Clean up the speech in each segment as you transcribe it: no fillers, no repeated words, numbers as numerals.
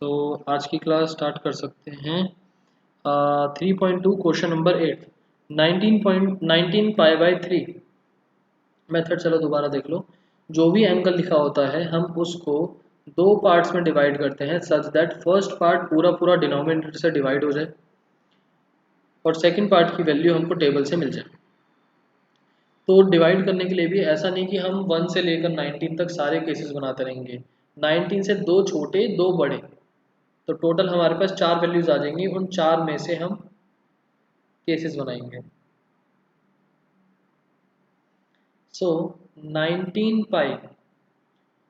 तो आज की क्लास स्टार्ट कर सकते हैं। 3.2 question number 8, 19 pi by 3 method. चलो दोबारा देख लो। जो भी एंगल लिखा होता है हम उसको दो पार्ट्स में डिवाइड करते हैं सच दैट फर्स्ट पार्ट पूरा पूरा डिनोमिनेटर से डिवाइड हो जाए और सेकंड पार्ट की वैल्यू हमको टेबल से मिल जाए। तो डिवाइड करने के लिए भी ऐसा नहीं कि हम 1 से लेकर 19 तक सारे केसेस बनाते रहेंगे। 19 से दो छोटे दो बड़े, तो टोटल हमारे पास चार वैल्यूज आ जाएंगी। उन चार में से हम केसेस बनाएंगे। सो 19 पाई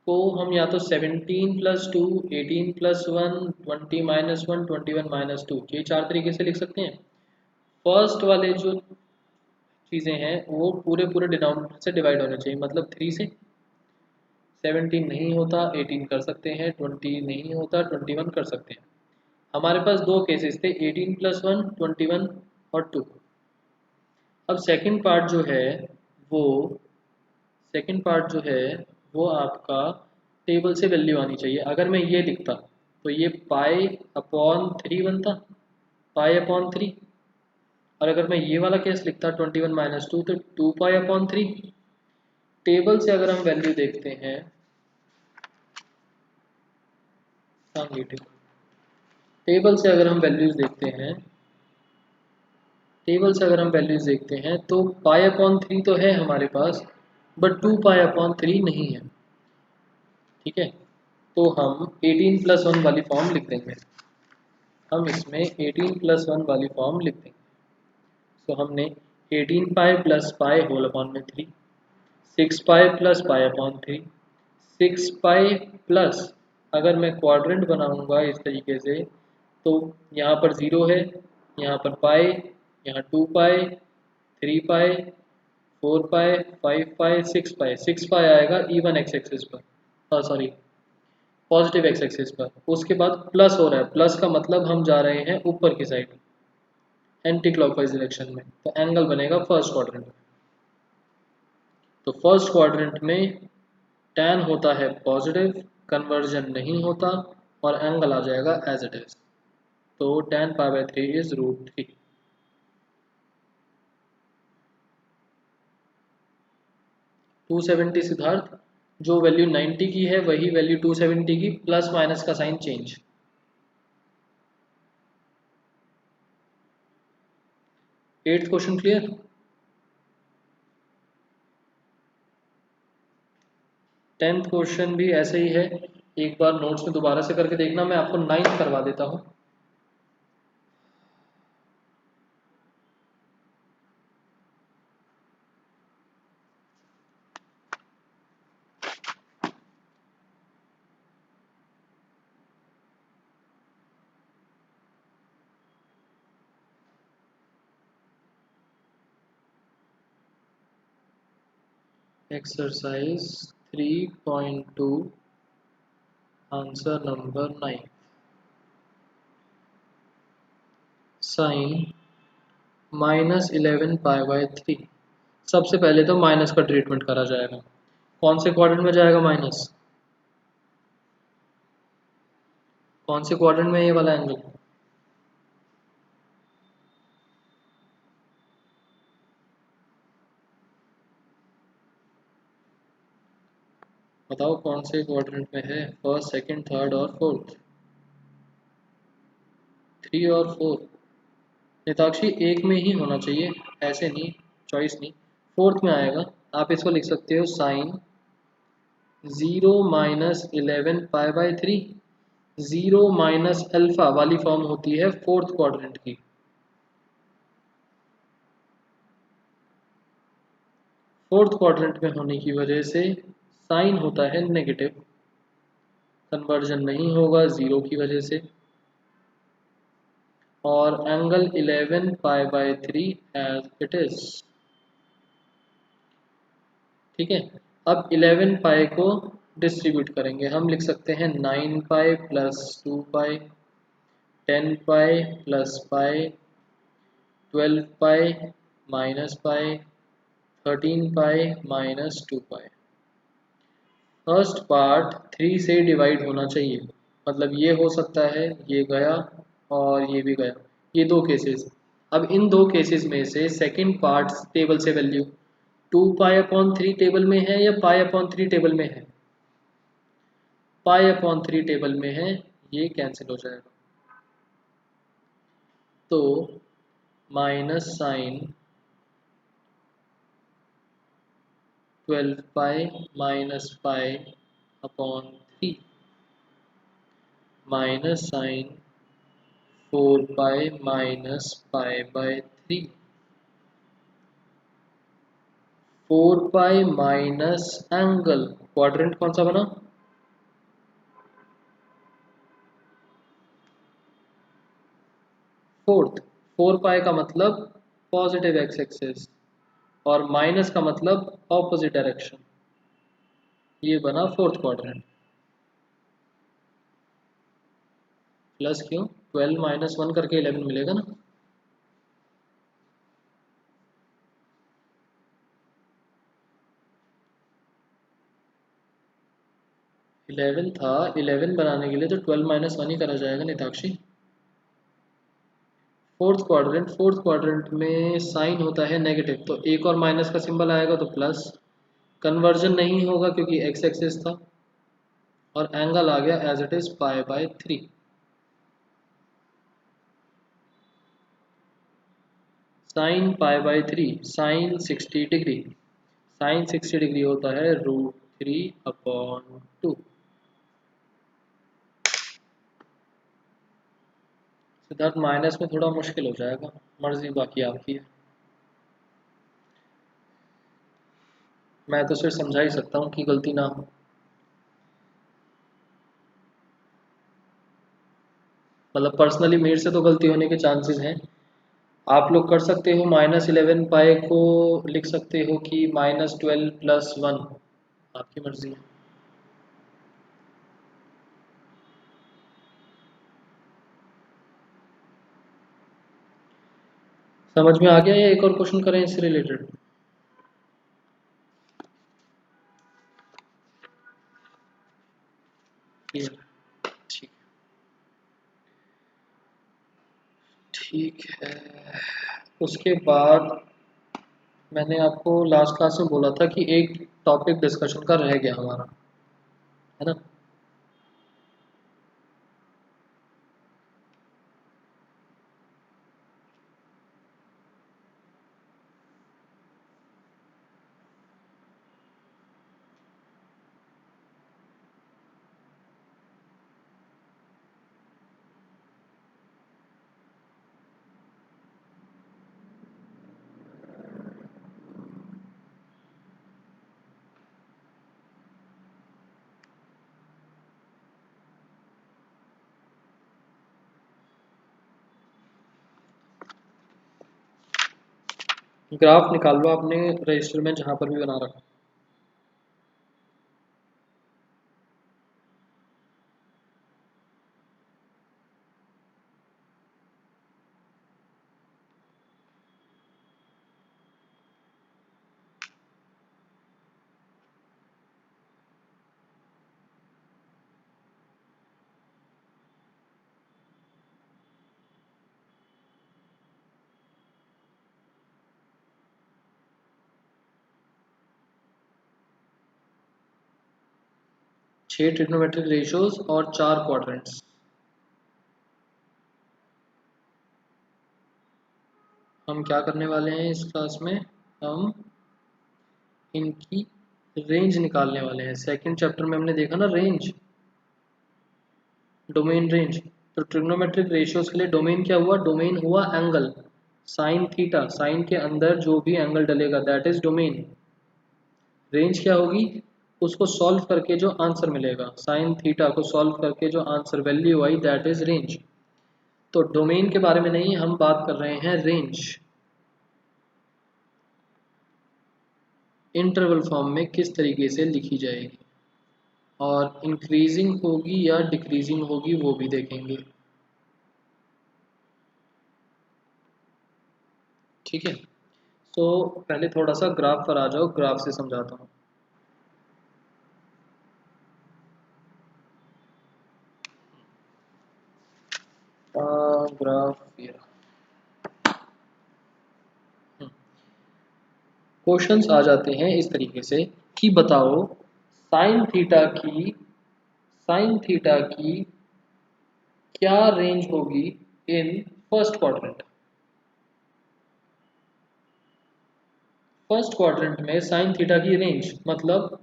को हम या तो 17 प्लस 2, 18 प्लस 1, 20 माइनस 1, 21 माइनस 2, ये चार तरीके से लिख सकते हैं। फर्स्ट वाले जो चीज़ें हैं वो पूरे पूरे डिनोमिनेटर से डिवाइड होने चाहिए, मतलब 3 से। 17 नहीं होता 18 कर सकते हैं, 20 नहीं होता 21 कर सकते हैं। हमारे पास दो केसेस थे, 18 प्लस 1, 21 और 2। अब वो सेकंड पार्ट जो है वो आपका टेबल से वैल्यू आनी चाहिए। अगर मैं ये लिखता तो ये पाई अपॉन 3 बनता, पाई अपॉन 3। और अगर मैं ये वाला केस लिखता 21 माइनस 2 तो 2 पाई अपॉन 3। टेबल से अगर हम वैल्यू देखते हैं, टेबल से अगर हम वैल्यूज देखते हैं टेबल से अगर हम वैल्यूज देखते हैं तो पाई अपॉन 3 तो है हमारे पास, बट 2 पाई अपॉन 3 नहीं है। ठीक है, तो हम 18 प्लस 1 वाली फॉर्म लिख देंगे। हम इसमें 18 प्लस 1 वाली फॉर्म लिख देंगे। तो हमने 18 pi plus pi whole upon में 3, 6 pi plus pi upon 3, 6 pi plus, अगर मैं क्वाड्रेंट बनाऊंगा इस तरीके से तो यहाँ पर 0 है, यहाँ पर पाई, यहाँ 2 पाई, 3 पाई, 4 पाई, 5 पाई, 6 पाई। 6 पाई आएगा इवन एक्स एक्सिस पर, सॉरी पॉजिटिव एक्स एक्सिस पर। उसके बाद प्लस हो रहा है, प्लस का मतलब हम जा रहे हैं ऊपर की साइड एंटी क्लॉकवाइज डायरेक्शन में, तो एंगल बनेगा फर्स्ट क्वाड्रेंट में। तो फर्स्ट क्वाड्रेंट में टैन होता है पॉजिटिव, कन्वर्जन नहीं होता और एंगल आ जाएगा एज इट इज। तो tan pi by 3 is √3। 270 Siddharth, जो वैल्यू 90 की है वही वैल्यू 270 की, प्लस माइनस का sign change. 8th question clear. 10th question भी ऐसे ही है, एक बार नोट्स में दोबारा से करके देखना। मैं आपको 9th करवा देता हूँ। Exercise 3.2 answer number 9, sine -11 pi by 3। सबसे पहले तो माइनस का ट्रीटमेंट करा जाएगा। कौन से क्वाड्रेंट में जाएगा माइनस, कौन से क्वाड्रेंट में ये वाला एंगल? बताओ कौन से क्वाड्रेंट में है, फर्स्ट सेकंड थर्ड और फोर्थ। 3 और 4। नेताक्षी एक में ही होना चाहिए, ऐसे नहीं, चॉइस नहीं। फोर्थ में आएगा। आप इसको लिख सकते हो sine 0 - 11 pi by 3। 0 minus alpha वाली फॉर्म होती है फोर्थ क्वाड्रेंट की। फोर्थ क्वाड्रेंट में होने की वजह से साइन होता है नेगेटिव, कन्वर्जन नहीं होगा 0 की वजह से। और angle 11 pi by 3 as it is. ठीक है, अब 11 पाई को डिस्ट्रीब्यूट करेंगे। हम लिख सकते हैं 9 पाई प्लस 2 पाई, 10 पाई प्लस पाई, 12 पाई माइनस पाई, 13 पाई माइनस 2 पाई। फर्स्ट पार्ट 3 से डिवाइड होना चाहिए। मतलब ये हो सकता है, ये गया और ये भी गया, ये दो केसेस। अब इन दो केसेस में से सेकंड पार्ट टेबल से वैल्यू 2 पाई अपॉन 3 टेबल में है या पाई अपॉन 3 टेबल में है? पाई अपॉन 3 टेबल में है, ये कैंसिल हो जाएगा। तो minus sine 12 pi minus pi upon 3 minus sine 4 pi minus pi 4 pi minus angle, quadrant कौन सा बना? फोर्थ। 4 पाई का मतलब पॉजिटिव एक्स एक्सिस और माइनस का मतलब ऑपोजिट डायरेक्शन, ये बना फोर्थ क्वाड्रेंट। प्लस क्यों? 12 - 1 करके 11 मिलेगा ना। इलेवन था, 11 बनाने के लिए तो 12 - 1 ही करा जाएगा निताक्षी। फोर्थ क्वाड्रेंट में साइन होता है नेगेटिव, तो एक और माइनस का सिंबल आएगा तो प्लस। कन्वर्जन नहीं होगा क्योंकि एक्स एक्सिस था, और एंगल आ गया as it is pi. Sine pi sine 60 degree, sine 60 degree होता है √3/2। सिद्धार्थ माइनस में थोड़ा मुश्किल हो जाएगा, मर्जी बाकी आपकी है। मैं तो सिर्फ समझा ही सकता हूँ कि गलती ना हो। मतलब पर्सनली मेरे से तो गलती होने के चांसेस हैं। आप लोग कर सकते हो, -11 पाई को लिख सकते हो कि -12 + 1, आपकी मर्जी है। समझ में आ गया या एक और क्वेश्चन करें इससे रिलेटेड? ठीक ठीक है। उसके बाद मैंने आपको लास्ट क्लास में बोला था कि एक टॉपिक डिस्कशन का रह गया हमारा, है ना? ग्राफ निकाल लो आपने रजिस्टर में जहाँ पर भी बना रखा। छह ट्रिग्नोमेट्रिक रेशियोज और 4 क्वाड्रेंट्स। हम क्या करने वाले हैं इस क्लास में? हम इनकी रेंज निकालने वाले हैं। सेकंड चैप्टर में हमने देखा ना रेंज, डोमेन रेंज। तो ट्रिग्नोमेट्रिक रेशियोज के लिए डोमेन क्या हुआ? डोमेन हुआ एंगल साइन थीटा, साइन के अंदर जो भी एंगल डलेगा दैट इज डोमेन। रेंज क्या होगी? उसको सॉल्व करके जो आंसर मिलेगा, साइन थीटा को सॉल्व करके जो answer value I that is range. तो डोमेन के बारे में नहीं, हम बात कर रहे हैं रेंज। इंटरवल फॉर्म में किस तरीके से लिखी जाएगी, और इंक्रीजिंग होगी या डिक्रीजिंग होगी वो भी देखेंगे। ठीक है, तो पहले थोड़ा सा ग्राफ पर आ जाओ, ग्राफ से समझाता हूँ। ग्राफ ये क्वेश्चंस आ जाते हैं इस तरीके से कि बताओ साइन थीटा की क्या रेंज होगी इन फर्स्ट क्वाड्रेंट। फर्स्ट क्वाड्रेंट में साइन थीटा की रेंज मतलब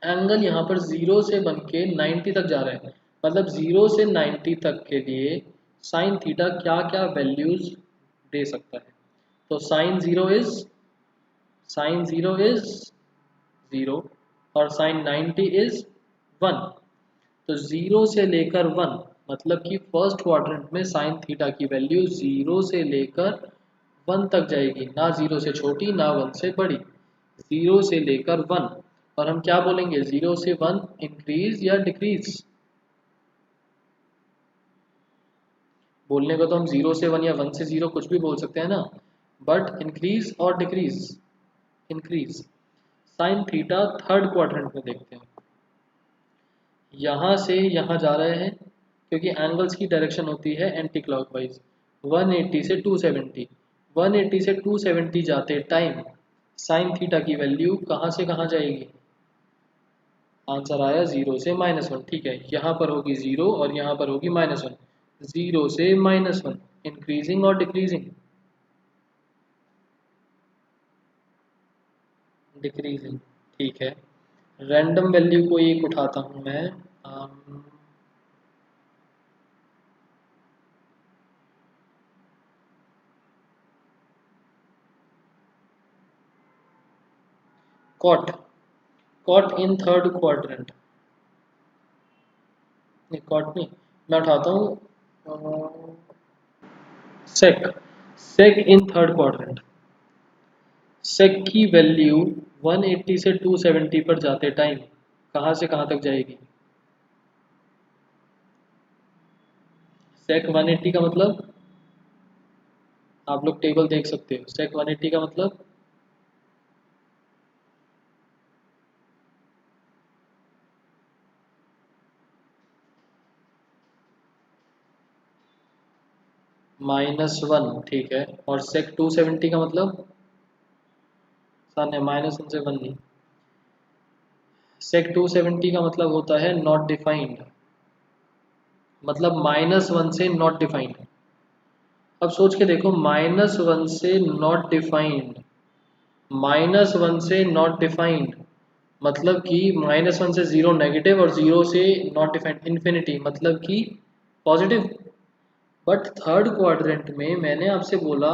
एंगल यहाँ पर 0 से बन के 90 तक जा रहा है, मतलब 0 से 90 तक के लिए साइन थीटा क्या क्या वैल्यूज दे सकता है। तो साइन 0 इज 0 और साइन 90 इज 1। तो 0 से लेकर 1 मतलब कि फर्स्ट क्वाड्रेंट में साइन थीटा की वैल्यू 0 से लेकर 1 तक जाएगी, ना 0 से छोटी ना 1 से बड़ी, 0 से लेकर 1। और हम क्या बोलेंगे, 0 से 1 इंक्रीज या डिक्रीज। बोलने को तो हम 0 से 1 या 1 से 0 कुछ भी बोल सकते हैं ना, बट इंक्रीज और decrease, increase. Sine theta third quadrant में देखते हैं, यहाँ से यहाँ जा रहे हैं क्योंकि एंगल्स की डायरेक्शन होती है एंटी क्लॉकवाइज। 180 से 270, 180 से 270 जाते टाइम साइन थीटा की वैल्यू कहाँ से कहाँ जाएगी। आंसर आया 0 से -1। ठीक है, यहाँ पर होगी 0 और यहाँ पर होगी -1। 0 से -1 इंक्रीजिंग और डिक्रीजिंग, डिक्रीजिंग। ठीक है, रैंडम वैल्यू को एक उठाता हूँ मैं, cot, cot in third quadrant, नहीं कॉट नहीं, मैं उठाता हूँ सेक, सेक इन थर्ड क्वाड्रेंट। सेक की वैल्यू 180 से 270 पर जाते टाइम कहाँ से कहाँ तक जाएगी। सेक 180 का मतलब आप लोग टेबल देख सकते हो, सेक 180 का मतलब -1। ठीक है, और सेक 270 का मतलब सामने -1 से 1 नहीं, सेक 270 का मतलब होता है नॉट डिफाइंड, मतलब -1 से नॉट डिफाइंड। अब सोच के देखो, -1 से नॉट डिफाइंड, -1 से नॉट डिफाइंड मतलब कि -1 से 0 नेगेटिव और 0 से नॉट डिफाइंड इन्फिनिटी मतलब कि पॉजिटिव। बट थर्ड क्वाड्रेंट में मैंने आपसे बोला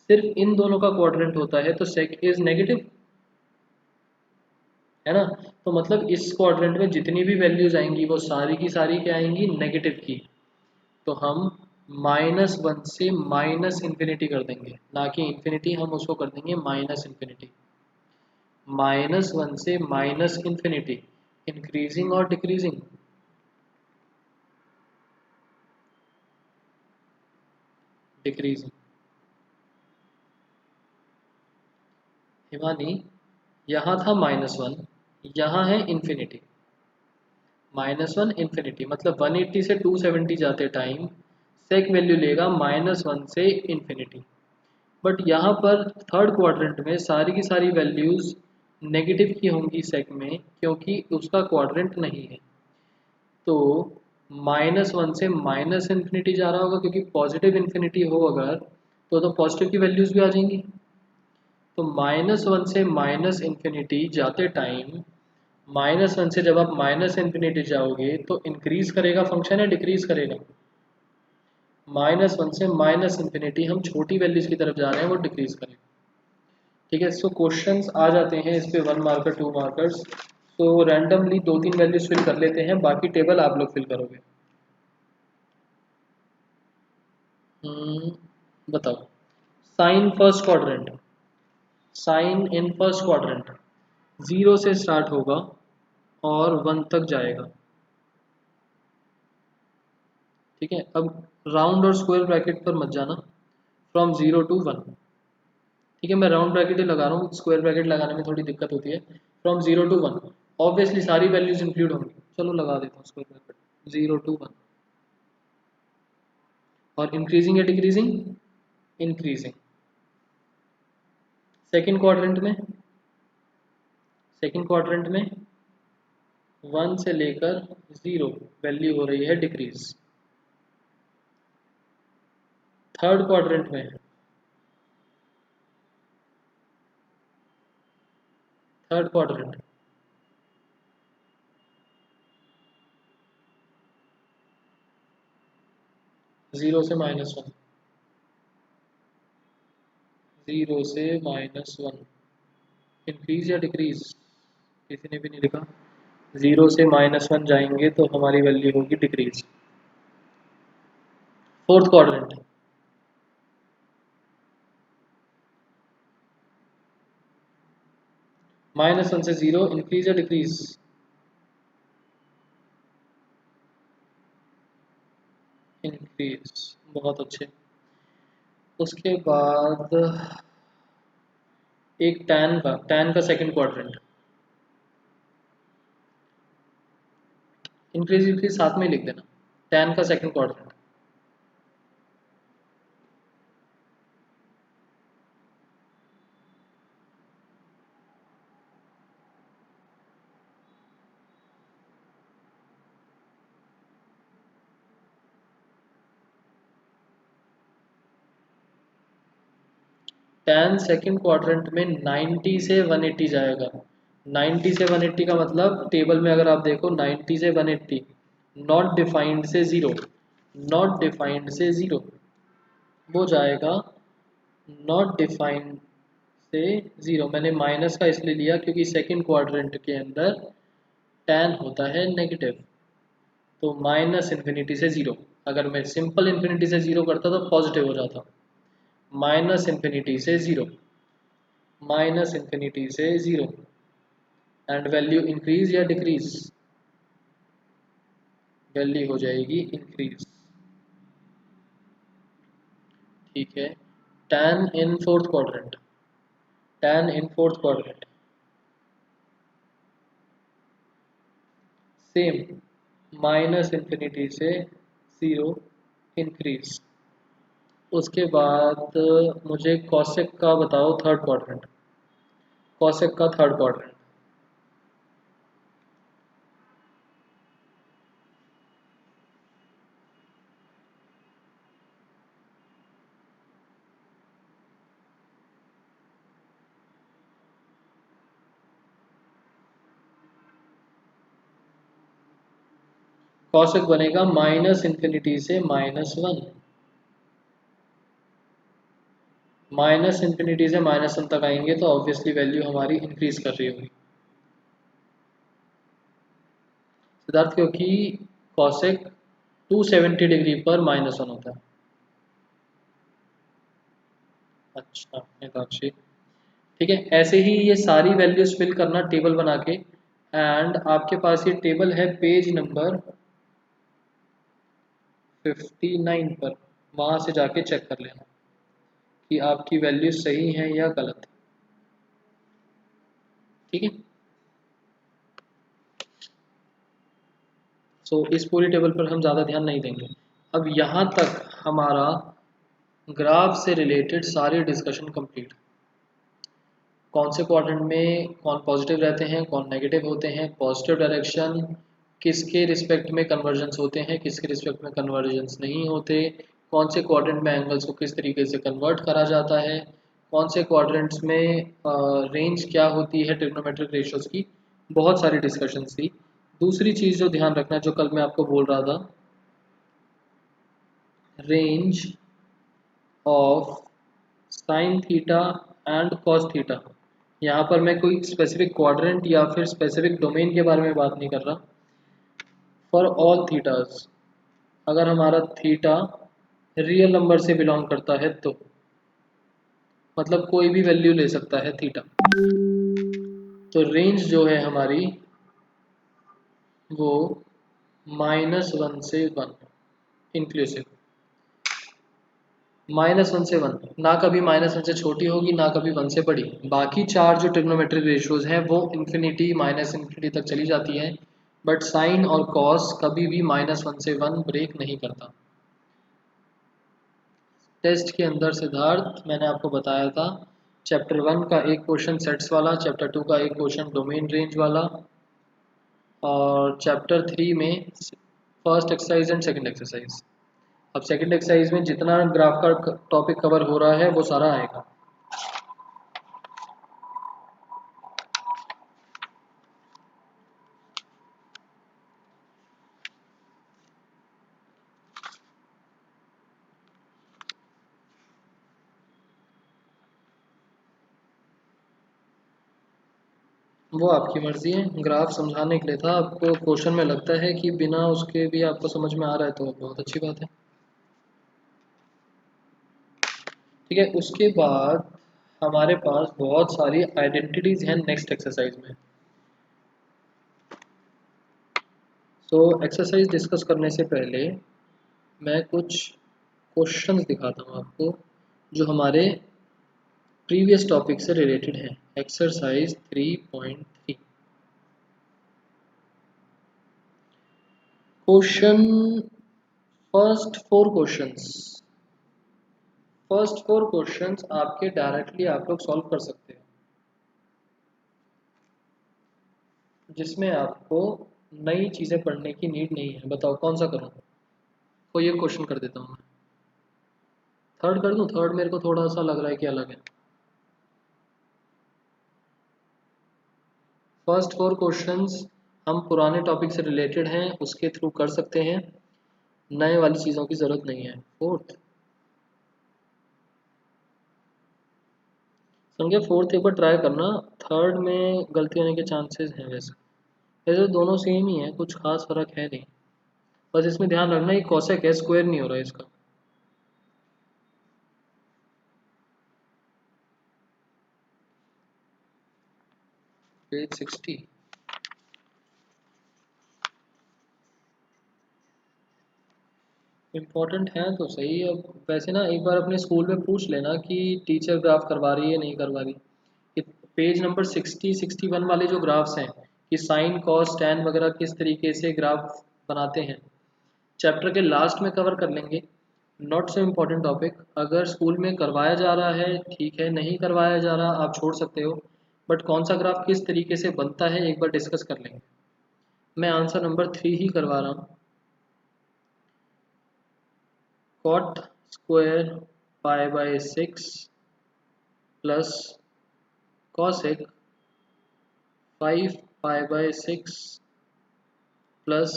सिर्फ इन दोनों का क्वाड्रेंट होता है तो सेक इज नेगेटिव, है ना। तो मतलब इस क्वाड्रेंट में जितनी भी वैल्यूज आएंगी वो सारी की सारी क्या आएंगी, नेगेटिव की। तो हम -1 से -इन्फिनिटी कर देंगे, ना कि इन्फिनिटी, हम उसको कर देंगे -इन्फिनिटी। -1 से -इन्फिनिटी, इंक्रीजिंग और डिक्रीजिंग, डिक्रीजिंग। हिमानी, यहाँ था -1, यहाँ है इन्फिनिटी। -1 इन्फिनिटी मतलब 180 से 270 जाते टाइम सेक वैल्यू लेगा -1 से इन्फिनिटी। बट यहाँ पर थर्ड क्वाड्रेंट में सारी की सारी वैल्यूज नेगेटिव की होंगी सेक में, क्योंकि उसका क्वाड्रेंट नहीं है। तो -1 से -इन्फिनिटी जा रहा होगा, क्योंकि पॉजिटिव इन्फिनिटी हो अगर तो पॉजिटिव की वैल्यूज भी आ जाएंगी। तो -1 से -इन्फिनिटी जाते टाइम, -1 से जब आप -इन्फिनिटी जाओगे तो इंक्रीज करेगा फंक्शन या डिक्रीज करेगा। -1 से -इन्फिनिटी हम छोटी वैल्यूज की तरफ जा रहे हैं, वो डिक्रीज करेगा। ठीक है, सो क्वेश्चंस आ जाते हैं इस पे 1 मार्कर 2 मार्कर्स। तो रैंडमली 2-3 वैल्यूज फिल कर लेते हैं, बाकी टेबल आप लोग फिल करोगे। बताओ, sine first quadrant, sine in first quadrant 0 से स्टार्ट होगा और 1 तक जाएगा। ठीक है, अब राउंड और स्क्वायर ब्रैकेट पर मत जाना, फ्रॉम 0 to 1। ठीक है, मैं राउंड ब्रैकेट ही लगा रहा हूँ, स्क्वायर ब्रैकेट लगाने में थोड़ी दिक्कत होती है। फ्रॉम 0 to 1 ऑब्वियसली सारी वैल्यूज इंक्लूड होंगी, चलो लगा देता हूँ स्क्वायर ब्रैकेट 0 to 1। और इंक्रीजिंग या डिक्रीजिंग, इंक्रीजिंग। सेकेंड क्वाड्रेंट में, सेकेंड क्वाड्रेंट में 1 से लेकर 0 वैल्यू हो रही है डिक्रीज। थर्ड क्वाड्रेंट में, थर्ड क्वाड्रेंट 0 से -1, 0 से -1 इंक्रीज या डिक्रीज, किसी ने भी नहीं लिखा। 0 से -1 जाएंगे तो हमारी वैल्यू होगी डिक्रीज। फोर्थ क्वाड्रेंट, -1 से 0 इंक्रीज या डिक्रीज, इंक्रीज। बहुत अच्छे। उसके बाद एक टैन का सेकंड क्वाड्रेंट, इंक्रीज इंक्रीज साथ में ही लिख देना। टैन का second quadrant, tan second quadrant में 90 से 180 जाएगा। 90 से 180 का मतलब टेबल में अगर आप देखो 90 से 180, नॉट डिफाइंड से 0, नॉट डिफाइंड से 0 वो जाएगा नॉट डिफाइंड से 0। मैंने माइनस का इसलिए लिया क्योंकि सेकंड क्वाड्रेंट के अंदर टैन होता है नेगेटिव, तो माइनस इन्फिनिटी से 0। अगर मैं सिंपल इन्फिनिटी से 0 करता तो पॉजिटिव हो जाता। माइनस इन्फिनिटी से 0, माइनस इन्फिनिटी से 0 एंड वैल्यू इंक्रीज या डिक्रीज, वैल्यू हो जाएगी इंक्रीज। ठीक है। Tan in fourth quadrant, tan in fourth quadrant same, minus infinity से 0 इंक्रीज। उसके बाद मुझे कॉसेक का बताओ थर्ड क्वाड्रेंट, कॉसेक का थर्ड क्वाड्रेंट। कॉसेक बनेगा माइनस इन्फिनिटी से -1, माइनस इन्फिनिटी से -1 तक आएंगे तो ऑब्वियसली वैल्यू हमारी इंक्रीज कर रही होगी सिद्धार्थ, क्योंकि कॉसेक 270 डिग्री पर -1 होता है। अच्छा मीनाक्षी, ठीक है। ऐसे ही ये सारी वैल्यूज फिल करना टेबल बना के, एंड आपके पास ये टेबल है पेज नंबर 59 पर, वहां से जाके चेक कर लेना कि आपकी वैल्यू सही है या गलत। ठीक है। सो इस पूरी टेबल पर हम ज़्यादा ध्यान नहीं देंगे। अब यहाँ तक हमारा ग्राफ से रिलेटेड सारे डिस्कशन कंप्लीट। कौन से क्वाड्रेंट में कौन पॉजिटिव रहते हैं, कौन नेगेटिव होते हैं, पॉजिटिव डायरेक्शन किसके रिस्पेक्ट में कन्वर्जेंस होते हैं, किसके रिस्पेक्ट में कन्वर्जेंस नहीं होते, कौन से क्वाड्रेंट में एंगल्स को किस तरीके से कन्वर्ट करा जाता है, कौन से क्वाड्रेंट्स में रेंज क्या होती है ट्रिग्नोमेट्रिक रेशियोज की। बहुत सारी डिस्कशन थी। दूसरी चीज़ जो ध्यान रखना, जो कल मैं आपको बोल रहा था, range of sine theta and cos theta. यहाँ पर मैं कोई स्पेसिफिक क्वाड्रेंट या फिर स्पेसिफिक डोमेन के बारे में बात नहीं कर रहा। फॉर ऑल थीटास, अगर हमारा थीटा रियल नंबर से बिलोंग करता है तो, मतलब कोई भी वैल्यू ले सकता है थीटा, तो रेंज जो है हमारी वो -1 से 1 इंक्लूसिव। -1 से 1, ना कभी -1 से छोटी होगी ना कभी 1 से बड़ी। बाकी चार जो ट्रिग्नोमेट्रिक रेशियोज हैं वो इन्फिनिटी माइनस इन्फिनिटी तक चली जाती हैं, बट साइन और कॉस कभी भी -1 से 1 ब्रेक नहीं करता। टेस्ट के अंदर सिद्धार्थ मैंने आपको बताया था चैप्टर 1 का एक क्वेश्चन सेट्स वाला, चैप्टर 2 का एक क्वेश्चन डोमेन रेंज वाला, और चैप्टर 3 में first exercise and second exercise. अब सेकंड एक्सरसाइज में जितना ग्राफ का टॉपिक कवर हो रहा है वो सारा आएगा। वो आपकी मर्जी है, ग्राफ समझाने के लिए था आपको। क्वेश्चन में लगता है कि बिना उसके भी आपको समझ में आ रहा है तो बहुत अच्छी बात है। ठीक है, उसके बाद हमारे पास बहुत सारी आइडेंटिटीज हैं नेक्स्ट एक्सरसाइज में। तो एक्सरसाइज डिस्कस करने से पहले मैं कुछ क्वेश्चंस दिखाता हूँ आपको जो हमारे प्रीवियस टॉपिक से रिलेटेड है। Exercise 3.3 question, first four questions आपके डायरेक्टली आप लोग सॉल्व कर सकते हैं, जिसमें आपको नई चीज़ें पढ़ने की नीड नहीं है। बताओ कौन सा करूँ? कोई एक क्वेश्चन कर देता हूँ मैं। थर्ड कर दूँ? थर्ड मेरे को थोड़ा सा लग रहा है कि अलग है। फर्स्ट फोर क्वेश्चंस हम पुराने टॉपिक से रिलेटेड हैं, उसके थ्रू कर सकते हैं, नए वाली चीज़ों की ज़रूरत नहीं है। फोर्थ समझे? फोर्थ एक बार ट्राई करना, थर्ड में गलती होने के चांसेस हैं। वैसे दोनों सेम ही है, कुछ खास फर्क है नहीं। बस इसमें ध्यान रखना ये कॉसेक है, स्क्वायर नहीं हो रहा है इसका। पेज 60 इम्पोर्टेंट है तो सही। अब वैसे ना एक बार अपने स्कूल में पूछ लेना कि टीचर ग्राफ करवा रही है नहीं करवा रही। पेज नंबर 60-61 वाले जो ग्राफ्स हैं कि साइन कॉस टैन वगैरह किस तरीके से ग्राफ बनाते हैं, चैप्टर के लास्ट में कवर कर लेंगे। Not so important topic. अगर स्कूल में करवाया जा रहा है ठीक है, नहीं करवाया जा रहा आप छोड़ सकते हो, बट कौन सा ग्राफ किस तरीके से बनता है एक बार डिस्कस कर लेंगे। मैं आंसर नंबर 3 ही करवा रहा हूँ। Cot square pi by 6 plus cosec 5 pi by 6 plus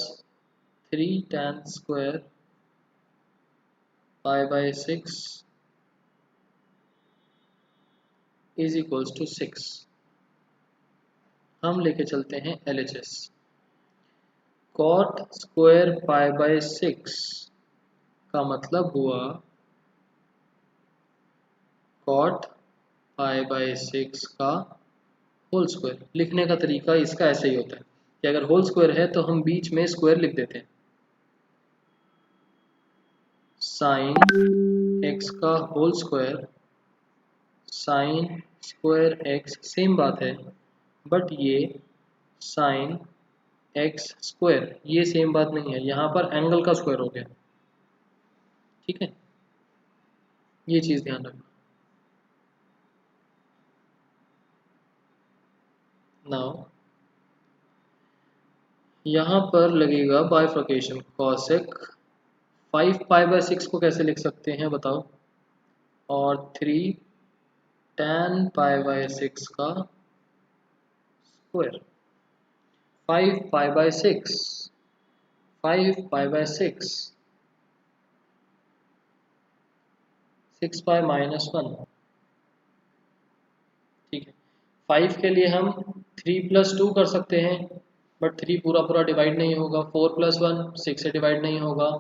3 tan square pi by 6 is equals to 6। हम लेके चलते हैं LHS। Cot square pi by 6 का मतलब हुआ कॉट पाई बाय 6 का होल स्क्वायर। लिखने का तरीका इसका ऐसे ही होता है कि अगर होल स्क्वायर है तो हम बीच में स्क्वायर लिख देते हैं। साइन एक्स का whole square, sine square x same बात है, बट ये साइन एक्स स्क्वायर ये सेम बात नहीं है, यहाँ पर एंगल का स्क्वायर हो गया। ठीक है, ये चीज़ ध्यान रखना। नाउ यहाँ पर लगेगा बाइफर्केशन। कॉसेक 5 पाई बाय 6 को कैसे लिख सकते हैं बताओ? और 3 tan पाई बाय 6 का square. 5 pi by 6, 5 pi by 6, 6 pi minus 1। ठीक है, 5 के लिए हम 3 प्लस 2 कर सकते हैं, बट 3 पूरा पूरा डिवाइड नहीं होगा। 4 प्लस 1 6 से डिवाइड नहीं होगा।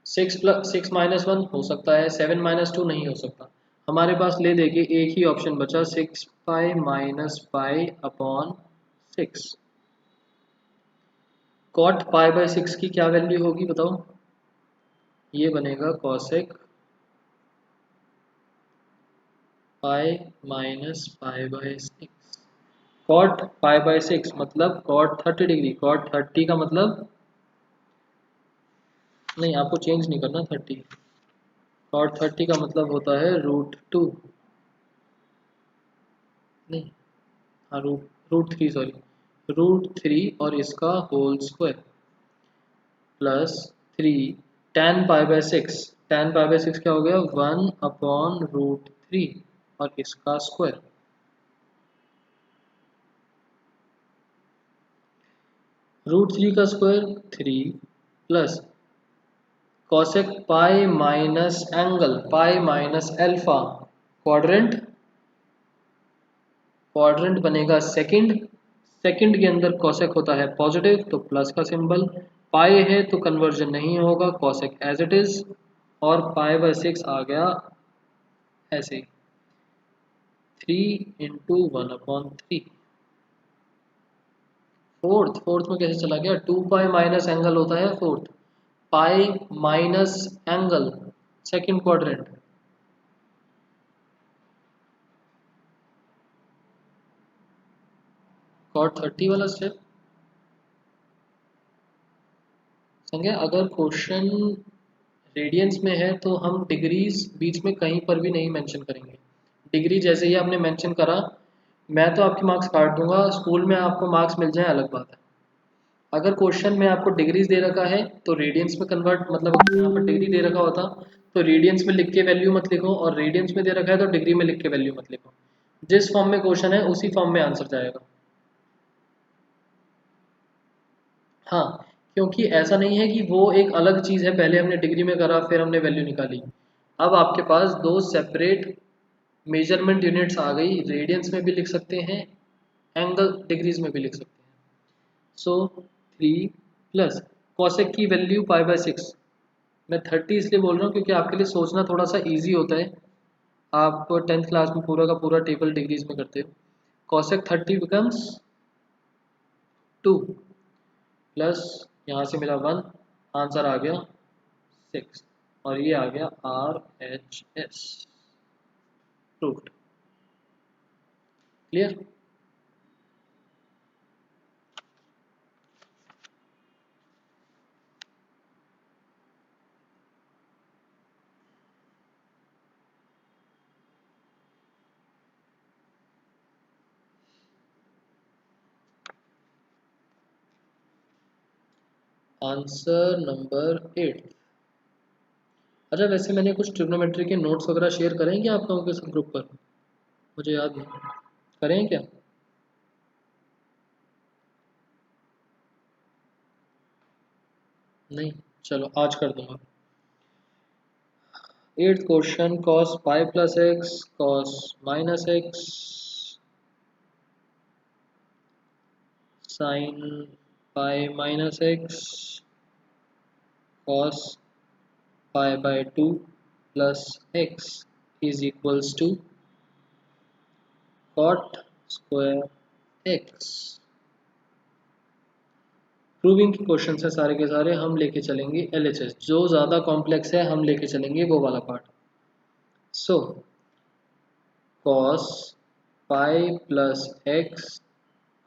6 माइनस 1 हो सकता है, 7 माइनस 2 नहीं हो सकता। हमारे पास ले देके एक ही ऑप्शन बचा, 6 pi minus pi upon 6। Cot pi by 6 की क्या वैल्यू होगी बताओ? ये बनेगा cosec pi minus pi by 6। Cot pi by 6 मतलब कॉट 30 डिग्री। कॉट 30 का मतलब नहीं, आपको चेंज नहीं करना 30। कॉट 30 का मतलब होता है √2, नहीं, हाँ √3 सॉरी, √3 और इसका whole square plus 3 tan π/6, tan π/6 क्या हो गया 1/√3 और इसका स्क्वायर, √3 का square 3 plus cosec pi minus angle pi minus alpha, quadrant, quadrant बनेगा सेकंड, सेकंड के अंदर कॉसेक होता है पॉजिटिव तो प्लस का सिंबल, पाई है तो कन्वर्जन नहीं होगा, कॉसेक एज इट इज, और π/6 आ गया ऐसे 3 × 1/3। फोर्थ में कैसे चला गया, 2 पाई माइनस एंगल होता है fourth, pi minus angle second quadrant, cot 30 वाला स्टेप समझे। अगर क्वेश्चन रेडियंस में है तो हम डिग्रीज बीच में कहीं पर भी नहीं मेंशन करेंगे, डिग्री जैसे ही आपने मेंशन करा मैं तो आपके मार्क्स काट दूंगा, स्कूल में आपको मार्क्स मिल जाए अलग बात है। अगर क्वेश्चन में आपको डिग्रीज दे रखा है तो रेडियंस में कन्वर्ट, मतलब यहाँ पर डिग्री दे रखा होता तो रेडियंस में लिख के वैल्यू मत लिखो, और रेडियंस में दे रखा है तो डिग्री में लिख के वैल्यू मत लिखो, जिस फॉर्म में क्वेश्चन है उसी फॉर्म में आंसर जाएगा। हाँ, क्योंकि ऐसा नहीं है कि वो एक अलग चीज़ है, पहले हमने डिग्री में करा फिर हमने वैल्यू निकाली, अब आपके पास दो सेपरेट मेजरमेंट यूनिट्स आ गई, रेडियंस में भी लिख सकते हैं, एंगल डिग्रीज में भी लिख सकते हैं। सो 3 प्लस कॉसेक की वैल्यू π/6, मैं 30 इसलिए बोल रहा हूँ क्योंकि आपके लिए सोचना थोड़ा सा ईजी होता है, आप 10th क्लास में पूरा का पूरा टेबल डिग्रीज में करते हो। कॉसेक 30 बिकम्स 2 प्लस यहाँ से मिला 1, आंसर आ गया 6 और ये आ गया RHS, proved. Clear. Answer number 8। अच्छा वैसे मैंने कुछ ट्रिग्नोमेट्री के नोट्स वगैरह शेयर करें क्या आप लोगों के सब ग्रुप पर, मुझे याद नहीं, करें क्या? नहीं, चलो आज कर दूंगा। 8th question, cos pi plus x cos minus x sine pi minus x cos π/2 plus x is equals to cot square x. Proving के क्वेश्चन है सारे के सारे, हम लेके चलेंगे LHS, जो ज़्यादा कॉम्प्लेक्स है हम लेके चलेंगे वो वाला पार्ट। So cos pi plus x,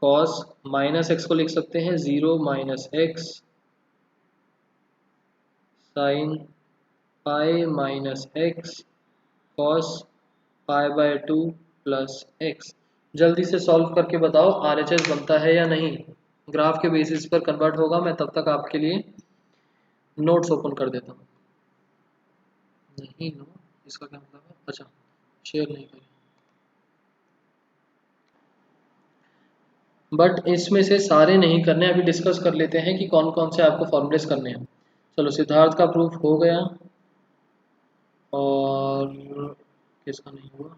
cos minus x को लिख सकते हैं 0 minus x sine pi minus x cos π/2 plus x. जल्दी से सॉल्व करके बताओ RHS बनता है या नहीं, ग्राफ के बेसिस पर कन्वर्ट होगा, मैं तब तक आपके लिए नोट्स ओपन कर देता हूँ। नहीं नो, इसका क्या मतलब है, अच्छा शेयर नहीं करें, बट इसमें से सारे नहीं करने, अभी डिस्कस कर लेते हैं कि कौन कौन से आपको फॉर्मूलेस करने हैं। चलो सिद्धार्थ का प्रूफ हो गया, और किसका नहीं हुआ,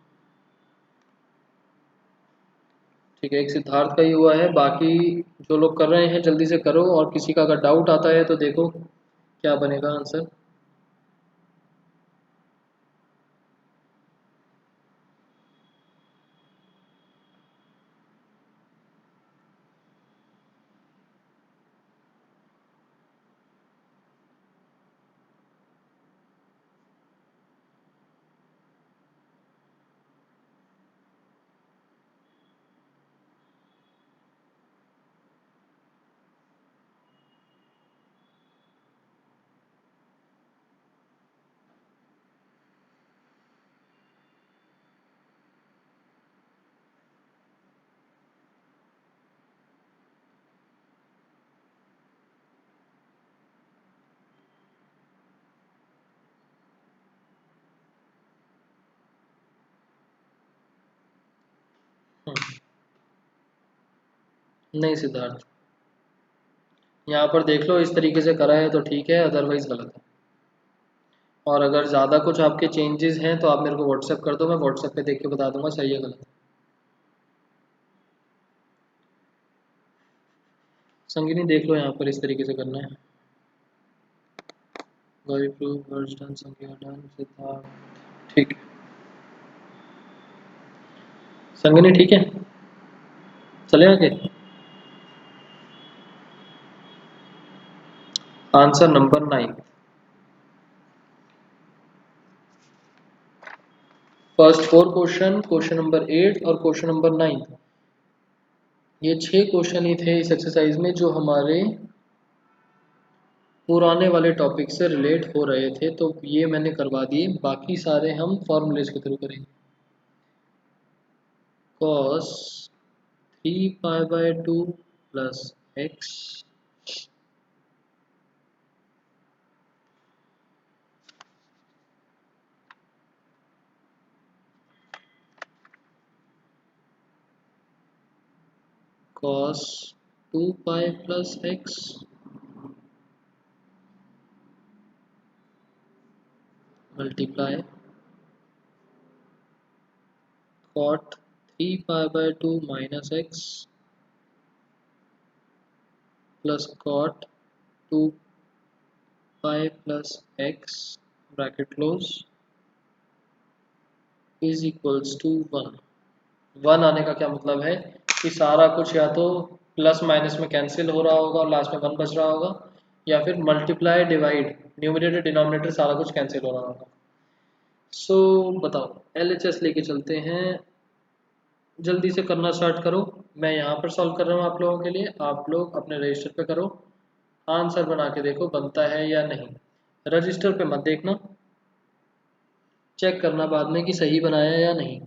ठीक है एक सिद्धार्थ का ही हुआ है, बाकी जो लोग कर रहे हैं जल्दी से करो, और किसी का अगर डाउट आता है तो देखो क्या बनेगा आंसर। नहीं सिद्धार्थ, यहाँ पर देख लो, इस तरीके से करा है तो ठीक है, अदरवाइज गलत है। और अगर ज़्यादा कुछ आपके चेंजेस हैं तो आप मेरे को व्हाट्सएप कर दो, मैं व्हाट्सएप पे देख के बता दूंगा सही है गलत है। संगिनी देख लो, यहाँ पर इस तरीके से करना है। गौरी प्रूफ वर्ड्स डन, संज्ञा डन, सिद्धार्थ ठीक है। संगिनी ठीक है, चले आगे। Answer number 9, first 4 question, question number 8 और क्वेश्चन नंबर 9, ये 6 क्वेश्चन ही थे इस एक्सरसाइज में जो हमारे पुराने वाले टॉपिक से रिलेट हो रहे थे, तो ये मैंने करवा दिए, बाकी सारे हम फॉर्मूलेज के थ्रू करेंगे। cos 3π/2 plus x cos 2π plus x multiply cot 3π/2 minus x plus cot 2π plus x bracket close is equals to 1। 1 आने का क्या मतलब है कि सारा कुछ या तो प्लस माइनस में कैंसिल हो रहा होगा और लास्ट में 1 बच रहा होगा, या फिर मल्टीप्लाई डिवाइड न्यूमरेटर डिनोमिनेटर सारा कुछ कैंसिल हो रहा होगा। सो बताओ, LHS लेके चलते हैं, जल्दी से करना स्टार्ट करो। मैं यहाँ पर सॉल्व कर रहा हूँ आप लोगों के लिए, आप लोग अपने रजिस्टर पे करो, आंसर बना के देखो बनता है या नहीं। रजिस्टर पे मत देखना, चेक करना बाद में कि सही बनाया या नहीं।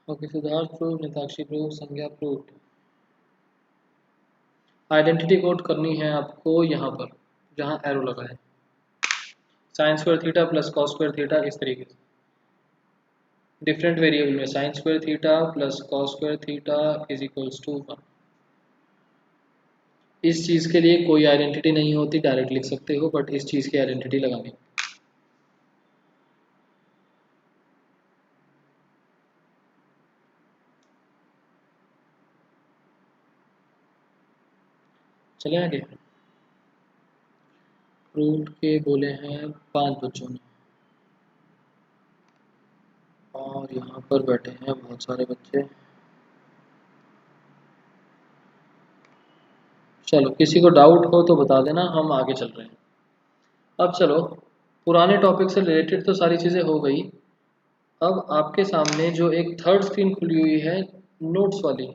Okay, Siddharth prove, Nitakshi prove, Sangya prove. Identity code करनी है आपको यहाँ पर जहाँ एरो लगा है, sine square theta plus cos square theta, इस तरीके से डिफरेंट वेरिएबल में sine square theta plus cos square theta is equals to 1। इस चीज़ के लिए कोई आइडेंटिटी नहीं होती, डायरेक्ट लिख सकते हो, बट इस चीज़ की आइडेंटिटी लगानी। चले आगे। रूट के बोले हैं 5 बच्चों ने, और यहाँ पर बैठे हैं बहुत सारे बच्चे। चलो, किसी को डाउट हो तो बता देना, हम आगे चल रहे हैं। अब चलो, पुराने टॉपिक से रिलेटेड तो सारी चीज़ें हो गई। अब आपके सामने जो एक थर्ड स्क्रीन खुली हुई है नोट्स वाली,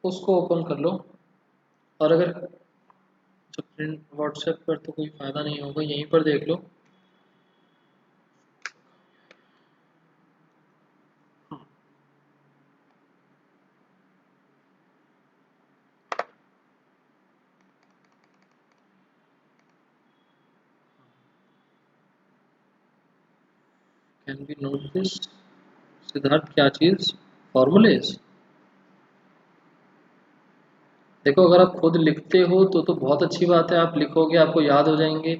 उसको ओपन कर लो। और अगर जो व्हाट्सएप पर तो कोई फ़ायदा नहीं होगा, यहीं पर देख लो। Can be note this Siddharth, क्या चीज़? फॉर्मूलेज। देखो अगर आप खुद लिखते हो तो बहुत अच्छी बात है, आप लिखोगे आपको याद हो जाएंगे,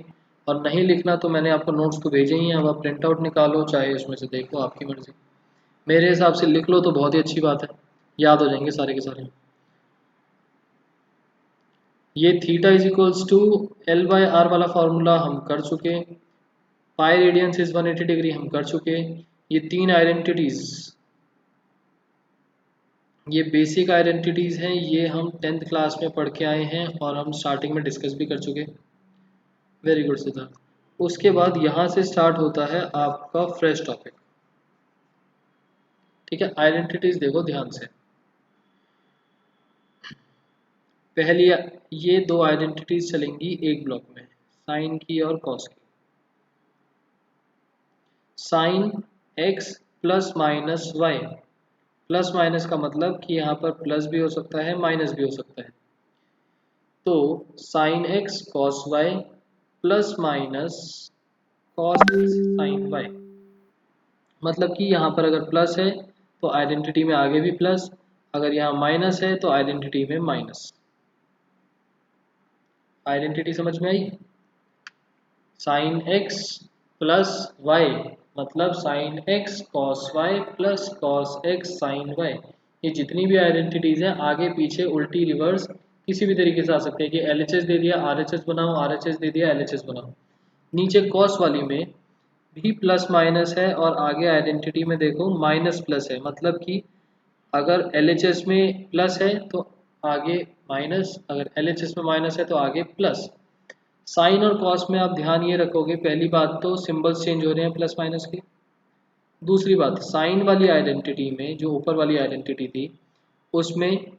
और नहीं लिखना तो मैंने आपको नोट्स तो भेजे ही हैं, अब आप प्रिंट आउट निकालो चाहे उसमें से देखो, आपकी मर्जी। मेरे हिसाब से लिख लो तो बहुत ही अच्छी बात है, याद हो जाएंगे सारे के सारे। ये theta is equals to L by R वाला फॉर्मूला हम कर चुके, पाई रेडियंस इज 180 डिग्री हम कर चुके। ये तीन आइडेंटिटीज, ये बेसिक आइडेंटिटीज हैं, ये हम 10th क्लास में पढ़ के आए हैं और हम स्टार्टिंग में डिस्कस भी कर चुके। Very good Siddharth. उसके बाद यहाँ से स्टार्ट होता है आपका फ्रेश टॉपिक। ठीक है, आइडेंटिटीज देखो ध्यान से। पहली ये दो आइडेंटिटीज चलेंगी एक ब्लॉक में, साइन की और कॉस की। Sine x plus minus y, plus minus का मतलब कि यहाँ पर प्लस भी हो सकता है माइनस भी हो सकता है। तो sine x cos y plus minus cos x sine y, मतलब कि यहाँ पर अगर प्लस है तो आइडेंटिटी में आगे भी प्लस, अगर यहाँ माइनस है तो आइडेंटिटी में माइनस। आइडेंटिटी समझ में आई? साइन एक्स प्लस वाई मतलब sine x cos y plus cos x sine y. ये जितनी भी आइडेंटिटीज हैं आगे पीछे उल्टी रिवर्स किसी भी तरीके से आ सकते हैं कि एलएचएस दे दिया आरएचएस बनाओ, आरएचएस दे दिया एलएचएस बनाओ। नीचे कॉस वाली में भी प्लस माइनस है और आगे आइडेंटिटी में देखो माइनस प्लस है, मतलब कि अगर एलएचएस में प्लस है तो आगे माइनस, अगर एलएचएस में माइनस है तो आगे प्लस। साइन और कॉस में आप ध्यान ये रखोगे, पहली बात तो सिंबल्स चेंज हो रहे हैं प्लस माइनस के। दूसरी बात, साइन वाली आइडेंटिटी में जो ऊपर वाली आइडेंटिटी थी उसमें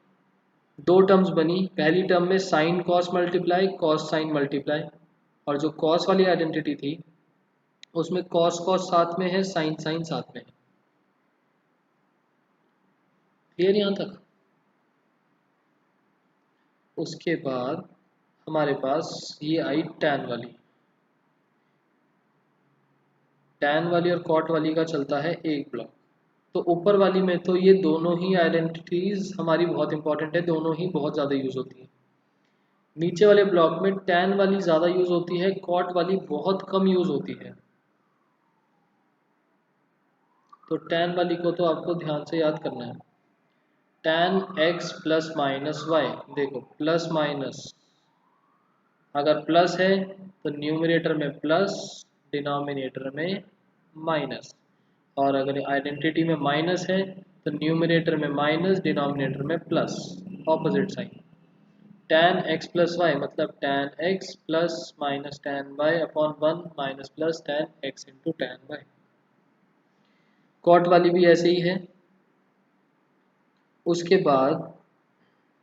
दो टर्म्स बनी, पहली टर्म में sine cos multiply cos sine multiply, और जो कॉस वाली आइडेंटिटी थी उसमें कॉस कॉस साथ में है साइन साइन साथ में है। क्लियर यहाँ तक? उसके बाद हमारे पास ये आई टैन वाली, टैन वाली और कॉट वाली का चलता है एक ब्लॉक। तो ऊपर वाली में तो ये दोनों ही आइडेंटिटीज हमारी बहुत इंपॉर्टेंट है, दोनों ही बहुत ज़्यादा यूज होती है। नीचे वाले ब्लॉक में टैन वाली ज़्यादा यूज होती है, कॉट वाली बहुत कम यूज होती है। तो टैन वाली को तो आपको ध्यान से याद करना है। Tan x plus minus y, देखो प्लस माइनस, अगर प्लस है तो न्यूमरेटर में प्लस डिनोमिनेटर में माइनस, और अगर आइडेंटिटी में माइनस है तो न्यूमरेटर में माइनस डिनोमिनेटर में plus, opposite sign. tan x plus y मतलब tan x plus minus tan y upon 1 minus plus tan x into tan y। Cot वाली भी ऐसे ही है। उसके बाद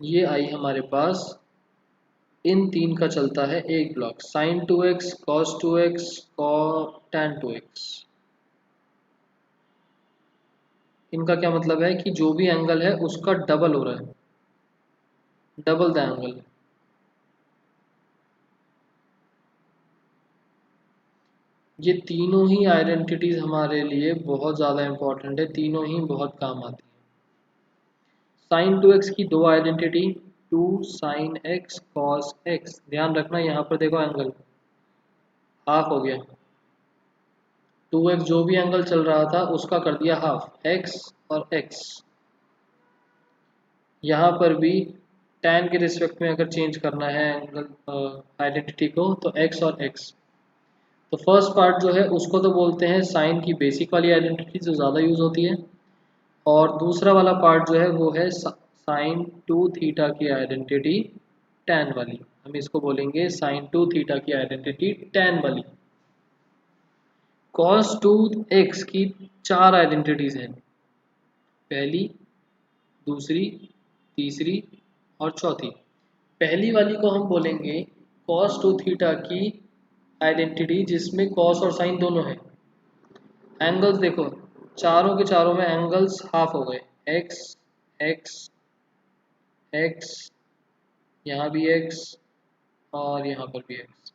ये आई हमारे पास, इन तीन का चलता है एक block, sign 2x cos 2x tan 2x। इनका क्या मतलब है कि जो भी एंगल है उसका डबल हो रहा है, डबल द एंगल। ये तीनों ही आइडेंटिटीज हमारे लिए बहुत ज़्यादा इंपॉर्टेंट है, तीनों ही बहुत काम आती है। साइन 2x की दो identity, 2 sine x cos x, ध्यान रखना यहाँ पर देखो एंगल हाफ हो गया, 2x जो भी एंगल चल रहा था उसका कर दिया हाफ, x और x। यहाँ पर भी tan के रिस्पेक्ट में अगर चेंज करना है एंगल आइडेंटिटी को तो x और x। तो फर्स्ट पार्ट जो है उसको तो बोलते हैं साइन की बेसिक वाली आइडेंटिटी जो ज़्यादा यूज होती है, और दूसरा वाला पार्ट जो है वो है साइन 2 थीटा की आइडेंटिटी tan वाली, हम इसको बोलेंगे साइन 2 थीटा की आइडेंटिटी tan वाली। cos 2x की चार आइडेंटिटीज हैं, पहली दूसरी तीसरी और चौथी। पहली वाली को हम बोलेंगे cos 2 थीटा की आइडेंटिटी जिसमें cos और sin दोनों है। एंगल्स देखो, चारों के चारों में एंगल्स हाफ हो गए, x x x, यहाँ भी x और यहाँ पर भी x।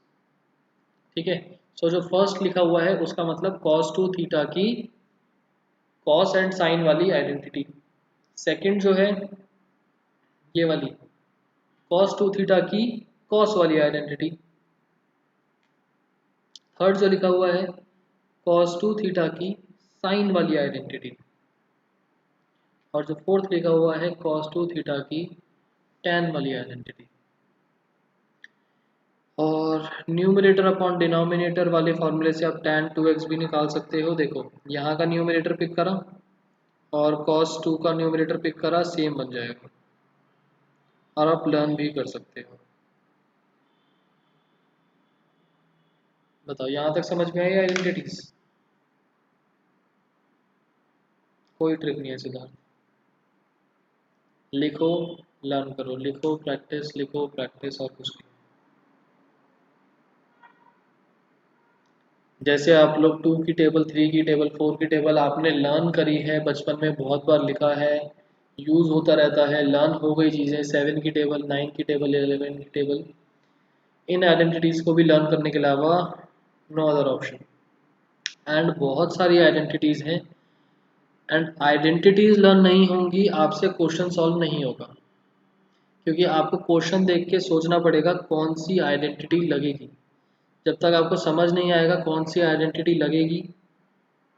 ठीक है, सो जो फर्स्ट लिखा हुआ है उसका मतलब cos 2 थीटा की cos एंड sin वाली आइडेंटिटी। सेकंड जो है ये वाली cos 2 थीटा की cos वाली आइडेंटिटी। थर्ड जो लिखा हुआ है cos 2 थीटा की sin वाली आइडेंटिटी। और जो फोर्थ लिखा हुआ है cos 2 थीटा की tan वाली आइडेंटिटी। और न्यूमरेटर अपॉन डिनोमिनेटर वाले फॉर्मूले से आप tan 2x भी निकाल सकते हो। देखो यहाँ का न्यूमरेटर पिक करा और cos 2 का न्यूमरेटर पिक करा, सेम बन जाएगा। और आप लर्न भी कर सकते हो। बताओ यहाँ तक समझ में आई आइडेंटिटीज? कोई ट्रिक नहीं है सिद्धार्थ। लिखो लर्न करो, लिखो प्रैक्टिस, लिखो प्रैक्टिस, और कुछ नहीं। जैसे आप लोग 2 की टेबल, 3 की टेबल, 4 की टेबल आपने लर्न करी है, बचपन में बहुत बार लिखा है, यूज़ होता रहता है, लर्न हो गई चीज़ें। 7 की टेबल, 9 की टेबल, 11 की टेबल, इन आइडेंटिटीज़ को भी लर्न करने के अलावा नो अदर ऑप्शन। एंड बहुत सारी आइडेंटिटीज़ हैं, एंड आइडेंटिटीज़ लर्न नहीं होंगी आपसे क्वेश्चन सॉल्व नहीं होगा, क्योंकि आपको क्वेश्चन देख के सोचना पड़ेगा कौन सी आइडेंटिटी लगेगी। जब तक आपको समझ नहीं आएगा कौन सी आइडेंटिटी लगेगी,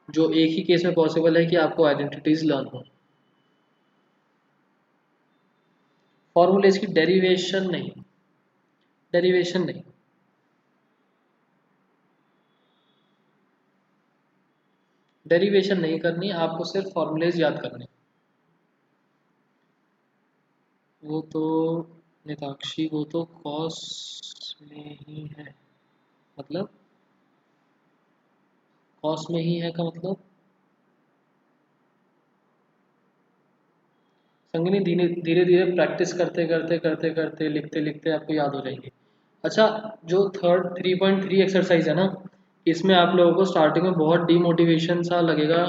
जो एक ही केस में पॉसिबल है कि आपको आइडेंटिटीज लर्न हो। फॉर्मूलेज की डेरिवेशन नहीं, डेरिवेशन नहीं, डेरिवेशन नहीं करनी, आपको सिर्फ फॉर्मूलेज याद करने। वो तो निताक्षी, वो तो कॉस में ही है, मतलब कॉस में ही है का मतलब संगिनी धीरे धीरे धीरे प्रैक्टिस करते करते करते करते लिखते लिखते आपको याद हो जाएंगे। अच्छा, जो थर्ड 3.3 एक्सरसाइज है ना, इसमें आप लोगों को स्टार्टिंग में बहुत डीमोटिवेशन सा लगेगा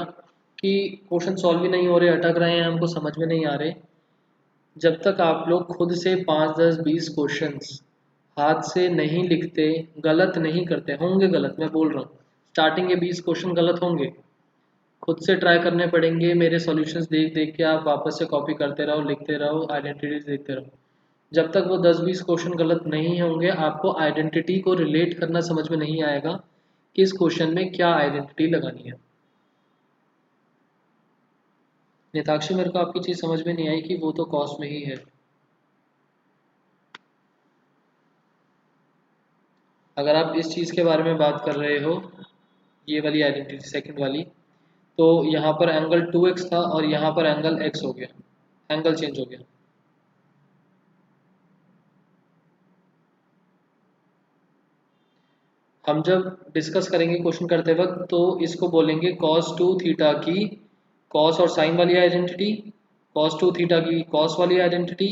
कि क्वेश्चन सॉल्व भी नहीं हो रहे, अटक रहे हैं, हमको समझ में नहीं आ रहे। जब तक आप लोग खुद से 5 10 20 क्वेश्चंस हाथ से नहीं लिखते, गलत नहीं करते, होंगे गलत, मैं बोल रहा हूँ, स्टार्टिंग के 20 क्वेश्चन गलत होंगे, खुद से ट्राई करने पड़ेंगे, मेरे सॉल्यूशंस देख देख के आप वापस से कॉपी करते रहो, लिखते रहो, आइडेंटिटीज देखते रहो। जब तक वो 10-20 क्वेश्चन गलत नहीं होंगे, आपको आइडेंटिटी को रिलेट करना समझ में नहीं आएगा कि इस क्वेश्चन में क्या आइडेंटिटी लगानी है। नेताक्षी, मेरे को आपकी चीज़ समझ में नहीं आई कि वो तो कॉस में ही है। अगर आप इस चीज़ के बारे में बात कर रहे हो, ये वाली आइडेंटिटी सेकंड वाली, तो यहाँ पर एंगल 2x था और यहाँ पर एंगल x हो गया, एंगल चेंज हो गया। हम जब डिस्कस करेंगे क्वेश्चन करते वक्त, तो इसको बोलेंगे cos 2 थीटा की cos और sin वाली आइडेंटिटी, cos 2 थीटा की cos वाली आइडेंटिटी,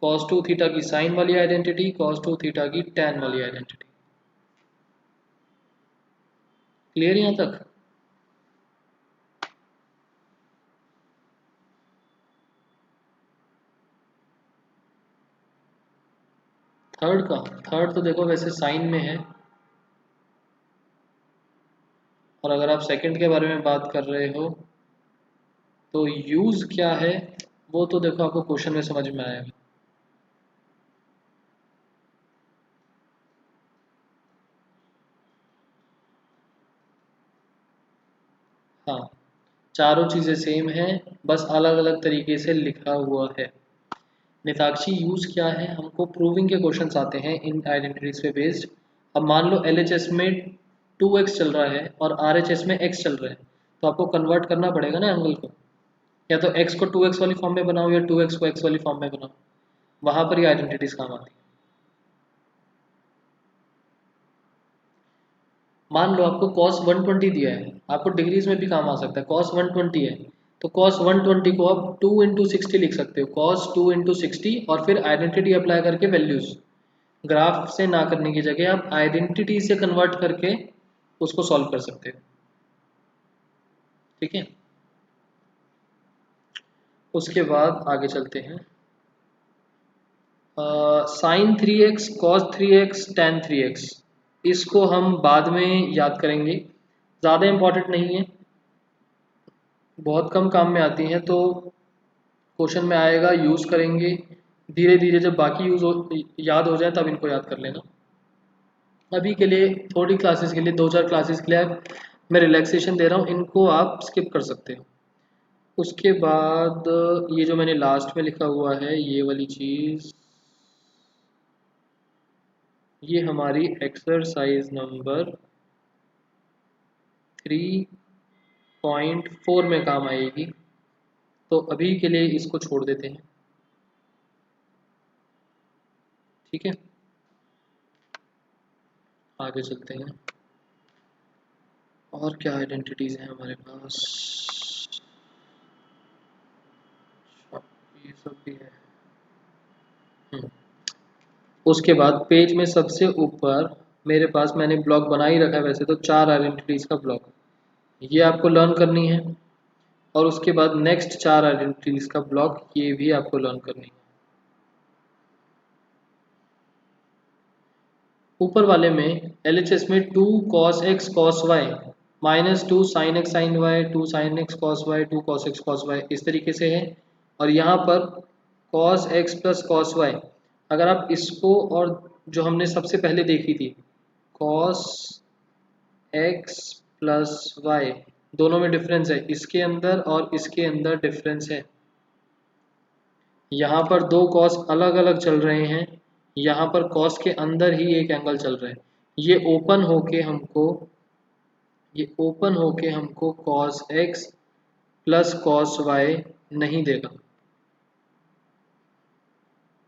cos 2 थीटा की sin वाली आइडेंटिटी, cos 2 थीटा की tan वाली आइडेंटिटी। क्लियर यहाँ तक? थर्ड का, थर्ड तो देखो वैसे साइन में है, और अगर आप सेकंड के बारे में बात कर रहे हो तो यूज क्या है, वो तो देखो आपको क्वेश्चन में समझ में आएगा। हाँ, चारों चीज़ें सेम हैं, बस अलग अलग तरीके से लिखा हुआ है। निताक्षी, यूज क्या है, हमको प्रूविंग के क्वेश्चंस आते हैं इन आइडेंटिटीज पे बेस्ड। अब मान लो एलएचएस में 2x चल रहा है और आरएचएस में x चल रहा है, तो आपको कन्वर्ट करना पड़ेगा ना एंगल को, या तो x को 2x वाली फॉर्म में बनाओ या 2x को x वाली फॉर्म में बनाओ, वहां पर ये आइडेंटिटीज काम आती है। मान लो आपको cos 120 दिया है, आपको डिग्रीज में भी काम आ सकता है, cos 120 है तो cos 120 को आप 2 इंटू 60 लिख सकते हो, cos 2 इंटू 60, और फिर आइडेंटिटी अप्लाई करके वैल्यूज ग्राफ से ना करने की जगह आप आइडेंटिटी से कन्वर्ट करके उसको सॉल्व कर सकते हो। ठीक है, उसके बाद आगे चलते हैं। Sign 3x, cos 3x, ten 3x, इसको हम बाद में याद करेंगे, ज़्यादा इम्पोर्टेंट नहीं है, बहुत कम काम में आती हैं, तो क्वेश्चन में आएगा, यूज़ करेंगे, धीरे धीरे जब बाकी याद हो जाए तब इनको याद कर लेना। अभी के लिए थोड़ी क्लासेस के लिए, 2-4 क्लासेस के लिए मैं रिलैक्सेशन दे रहा हूँ, इनको आप स्किप कर सकते हो। उसके बाद ये जो मैंने लास्ट में लिखा हुआ है ये वाली चीज़, ये हमारी एक्सरसाइज नंबर 3.4 में काम आएगी, तो अभी के लिए इसको छोड़ देते हैं। ठीक है, आगे चलते हैं। और क्या आइडेंटिटीज हैं हमारे पास? ये सब भी है। उसके बाद पेज में सबसे ऊपर मेरे पास, मैंने ब्लॉक बना ही रखा है वैसे तो, 4 आइडेंटिटीज का ब्लॉक, ये आपको लर्न करनी है। और उसके बाद नेक्स्ट 4 आइडेंटिटीज का ब्लॉक, ये भी आपको लर्न करनी है। ऊपर वाले में LHS में 2 cos x cos y minus 2 sin x sin y, 2 sin x cos y, 2 cos x cos y, इस तरीके से है। और यहाँ पर cos x plus cos y, अगर आप इसको और जो हमने सबसे पहले देखी थी cos x प्लस y, दोनों में डिफरेंस है, इसके अंदर और इसके अंदर डिफरेंस है। यहाँ पर 2 कॉस अलग अलग चल रहे हैं, यहाँ पर कॉस के अंदर ही एक एंगल चल रहा है। ये ओपन होके हमको ये ओपन होके हमको cos x plus cos y नहीं देगा।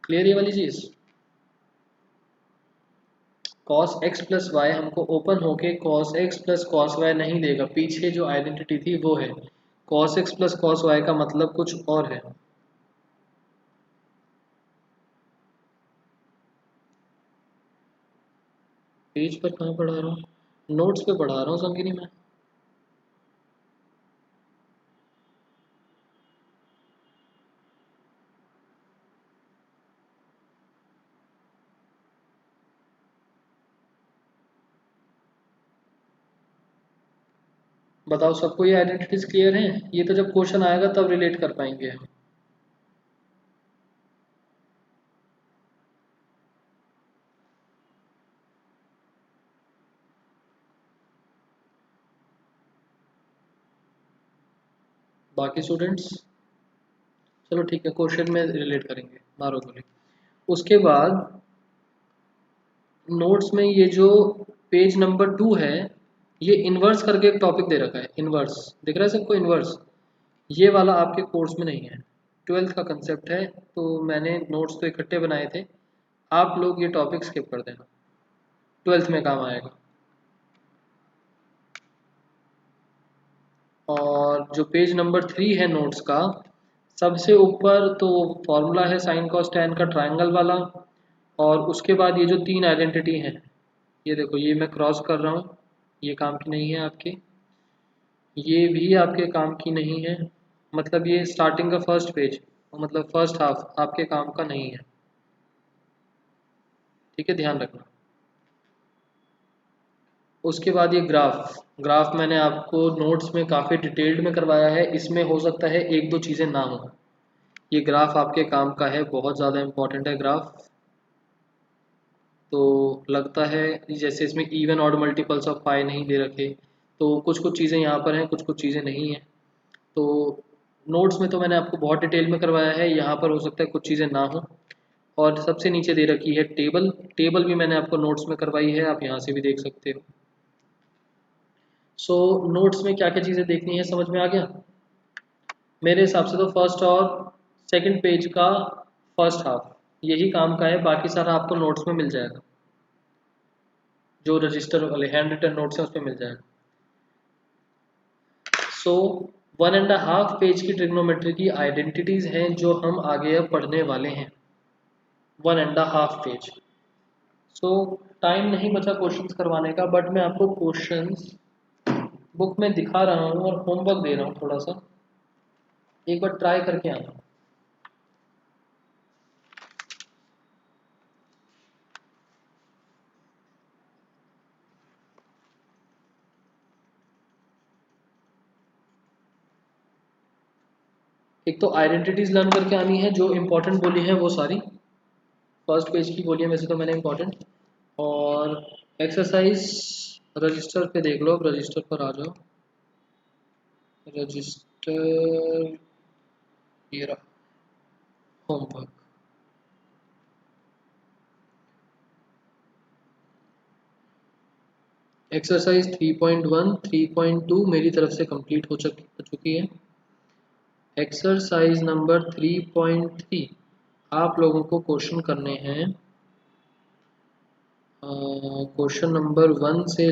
क्लियर ये वाली चीज? cos x प्लस y हमको ओपन होके cos x plus cos y नहीं देगा। पीछे जो आइडेंटिटी थी वो है cos x plus cos y का मतलब कुछ और है। पेज पर कहाँ पढ़ा रहा हूँ? नोट्स पे पढ़ा रहा हूँ संगिनी में। बताओ सबको ये आइडेंटिटीज क्लियर हैं? ये तो जब क्वेश्चन आएगा तब रिलेट कर पाएंगे हम। बाकी स्टूडेंट्स, चलो ठीक है, क्वेश्चन में रिलेट करेंगे, मारो गोली। उसके बाद नोट्स में ये जो पेज नंबर 2 है, ये इन्वर्स करके एक टॉपिक दे रखा है। इन्वर्स दिख रहा है सबको? इन्वर्स ये वाला आपके कोर्स में नहीं है, 12th का कंसेप्ट है, तो मैंने नोट्स तो इकट्ठे बनाए थे, आप लोग ये टॉपिक स्किप कर देना, 12th में काम आएगा। और जो पेज नंबर 3 है नोट्स का, सबसे ऊपर तो फॉर्मूला है साइन कॉस टैन का, ट्रायंगल वाला। और उसके बाद ये जो 3 आइडेंटिटी हैं, ये देखो, ये मैं क्रॉस कर रहा हूँ, ये काम की नहीं है आपके, ये भी आपके काम की नहीं है, मतलब ये स्टार्टिंग का फर्स्ट पेज, मतलब फर्स्ट हाफ आपके काम का नहीं है। ठीक है, ध्यान रखना। उसके बाद ये ग्राफ, ग्राफ मैंने आपको नोट्स में काफ़ी डिटेल्ड में करवाया है, इसमें हो सकता है 1-2 चीज़ें ना हो। ये ग्राफ आपके काम का है, बहुत ज़्यादा इम्पोर्टेंट है ग्राफ। तो लगता है जैसे इसमें इवन ऑड मल्टीपल्स ऑफ पाई नहीं दे रखे, तो कुछ कुछ चीज़ें यहाँ पर हैं, कुछ कुछ चीज़ें नहीं हैं। तो नोट्स में तो मैंने आपको बहुत डिटेल में करवाया है, यहाँ पर हो सकता है कुछ चीज़ें ना हो। और सबसे नीचे दे रखी है टेबल, टेबल भी मैंने आपको नोट्स में करवाई है, आप यहाँ से भी देख सकते हो। सो नोट्स में क्या क्या चीज़ें देखनी है समझ में आ गया? मेरे हिसाब से तो फर्स्ट और सेकंड पेज का फर्स्ट हाफ यही काम का है, बाकी सारा आपको नोट्स में मिल जाएगा, जो रजिस्टर वाले हैंड रिटन नोट्स हैं उस पर मिल जाएगा। सो 1.5 पेज की ट्रिग्नोमेट्री की आइडेंटिटीज हैं जो हम आगे अब पढ़ने वाले हैं। 1.5 पेज, सो टाइम नहीं बचा क्वेश्चंस करवाने का, बट मैं आपको क्वेश्चंस बुक में दिखा रहा हूँ और होमवर्क दे रहा हूँ थोड़ा सा, एक बार ट्राई करके आना। एक तो आइडेंटिटीज लर्न करके आनी है, जो इंपॉर्टेंट बोली है वो सारी फर्स्ट पेज की बोली है वैसे तो मैंने इंपॉर्टेंट। और एक्सरसाइज रजिस्टर पे देख लो, रजिस्टर पर आ जाओ, रजिस्टर ये रहा होमवर्क। एक्सरसाइज 3.1 3.2 मेरी तरफ से कंप्लीट हो चुकी है। एक्सरसाइज नंबर 3.3 आप लोगों को क्वेश्चन करने हैं, क्वेश्चन नंबर 1 से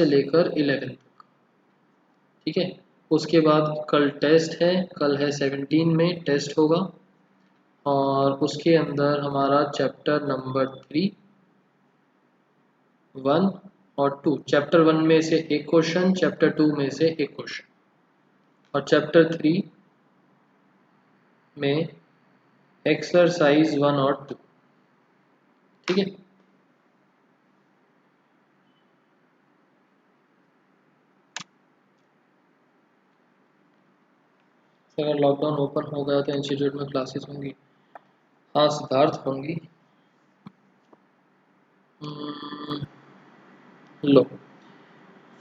लेकर 11 तक, ठीक है। उसके बाद कल टेस्ट है, कल है 17 में टेस्ट होगा, और उसके अंदर हमारा चैप्टर नंबर 3 1 और 2, चैप्टर 1 में से एक क्वेश्चन, चैप्टर 2 में से एक क्वेश्चन, और चैप्टर 3 में एक्सरसाइज 1 और 2, ठीक है। अगर लॉकडाउन ओपन हो गया तो इंस्टीट्यूट में क्लासेस होंगी, हाँ सिद्धार्थ होंगी। लो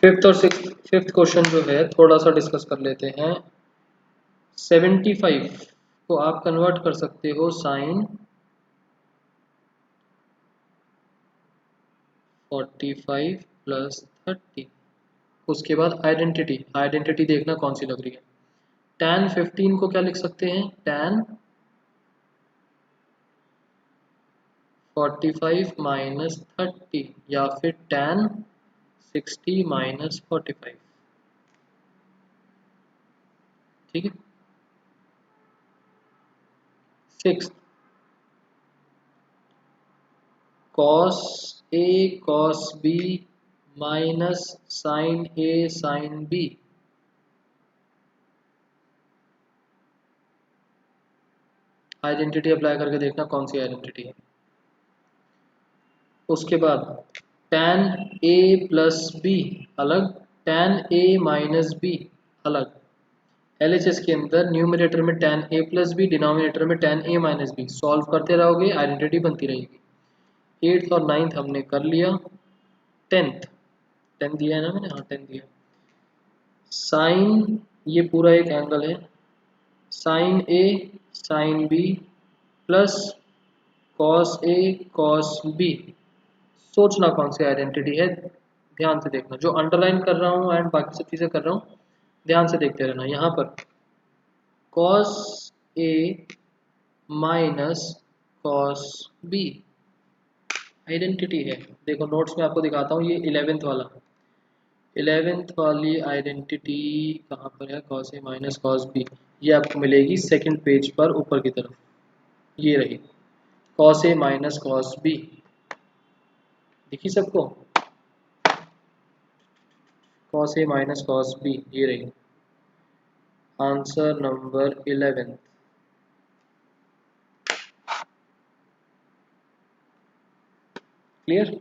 फिफ्थ और सिक्स, फिफ्थ क्वेश्चन जो है थोड़ा सा डिस्कस कर लेते हैं। 75 को आप कन्वर्ट कर सकते हो साइन 45 प्लस 30। उसके बाद आइडेंटिटी, आइडेंटिटी देखना कौन सी लग रही है। tan 15 को क्या लिख सकते हैं, tan 45 माइनस 30, या फिर tan 60 माइनस 45, ठीक है। Six, cos A cos B minus sin A sin B, identity apply करके देखना कौन सी आइडेंटिटी है। उसके बाद tan A प्लस बी अलग, tan A माइनस बी अलग। LHS के अंदर न्यूमरेटर में tan A plus B, denominator में tan A minus B, solve करते रहोगे आइडेंटिटी बनती रहेगी। 8th और 9th हमने कर लिया। 10th, 10 दिया है ना मैंने, हाँ 10 दिया। साइन, ये पूरा एक एंगल है, sign A sine B plus cos A cos B, सोचना कौन सी आइडेंटिटी है, ध्यान से देखना। जो अंडरलाइन कर रहा हूँ एंड बाकी सब चीज़ें कर रहा हूँ, ध्यान से देखते रहना। यहाँ पर cos A minus cos B identity है। देखो नोट्स में आपको दिखाता हूँ, ये 11th वाला, 11th वाली आइडेंटिटी कहाँ पर है, cos A minus cos B, ये आपको मिलेगी सेकंड पेज पर ऊपर की तरफ, ये रही cos A minus cos B, दिखी सबको, cos A minus cos B, ये रही आंसर नंबर 11। क्लियर।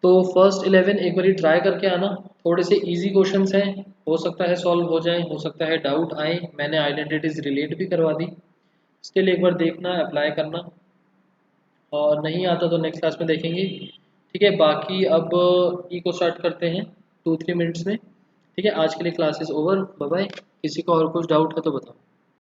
तो फर्स्ट 11 एक बार ट्राई करके आना, थोड़े से इजी क्वेश्चंस हैं, हो सकता है सॉल्व हो जाए, हो सकता है डाउट आए। मैंने आइडेंटिटीज रिलेट भी करवा दी, स्टिल एक बार देखना, अप्लाई करना, और नहीं आता तो नेक्स्ट क्लास में देखेंगे, ठीक है। बाकी अब ई को स्टार्ट करते हैं 2-3 मिनट्स में, ठीक है। आज के लिए क्लासेस ओवर, बाय बाय। किसी को और कुछ डाउट है तो बताओ।